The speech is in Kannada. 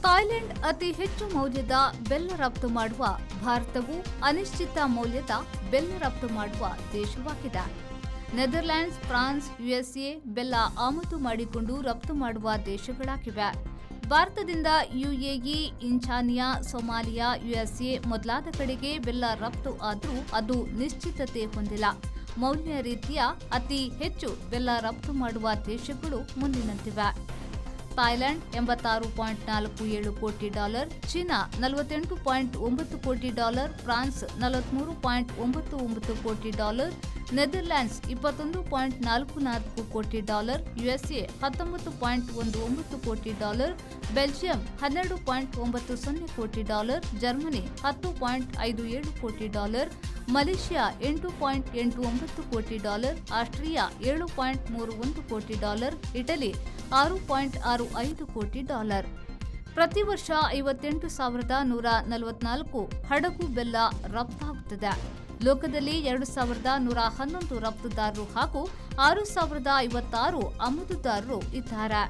ಥಾಯ್ಲೆಂಡ್ ಅತಿ ಹೆಚ್ಚು ಮೌಲ್ಯದ ಬೆಲ್ಲ ರಫ್ತು ಮಾಡುವ ಭಾರತವು ಅನಿಶ್ಚಿತ ಮೌಲ್ಯದ ಬೆಲ್ಲ ರಫ್ತು ಮಾಡುವ ದೇಶವಾಗಿದೆ. ನೆದರ್ಲ್ಯಾಂಡ್ಸ್, ಫ್ರಾನ್ಸ್, ಯುಎಸ್ಎ ಬೆಲ್ಲ ಆಮದು ಮಾಡಿಕೊಂಡು ರಫ್ತು ಮಾಡುವ ದೇಶಗಳಾಗಿವೆ. ಭಾರತದಿಂದ ಯುಎಇ, ಇಂಚಾನಿಯಾ, ಸೊಮಾಲಿಯಾ, ಯುಎಸ್ಎ ಮೊದಲಾದ ಕಡೆಗೆ ಬೆಲ್ಲ ರಫ್ತು ಆದರೂ ಅದು ನಿಶ್ಚಿತತೆ ಹೊಂದಿಲ್ಲ. ಮೌಲ್ಯ ರೀತಿಯ ಅತಿ ಹೆಚ್ಚು ಬೆಲ್ಲ ರಫ್ತು ಮಾಡುವ ದೇಶಗಳು ಮುಂದಿನಂತಿವೆ. ಥಾಯ್ಲೆಂಡ್ $86.47 ಕೋಟಿ, ಚೀನಾ $48.9 ಕೋಟಿ, ಫ್ರಾನ್ಸ್ $43.99 ಕೋಟಿ, ನೆದರ್ಲ್ಯಾಂಡ್ಸ್ $21.44 ಕೋಟಿ, ಯುಎಸ್ಎ $19.19 ಕೋಟಿ, ಬೆಲ್ಜಿಯಂ $12.90 ಕೋಟಿ, ಜರ್ಮನಿ $10.57 ಕೋಟಿ, ಮಲೇಷ್ಯಾ $8.89 ಕೋಟಿ, ಆಸ್ಟ್ರಿಯಾ $7.31 ಕೋಟಿ, ಇಟಲಿ $6.65 ಕೋಟಿ. ಪ್ರತಿ ವರ್ಷ 58,144 ಹಡಗು ಬೆಲ್ಲ ರಫ್ತಾಗುತ್ತದೆ. ಲೋಕದಲ್ಲಿ 2,111 ರಫ್ತುದಾರರು ಹಾಗೂ 6,056 ಆಮದುದಾರರು ಇದ್ದಾರೆ.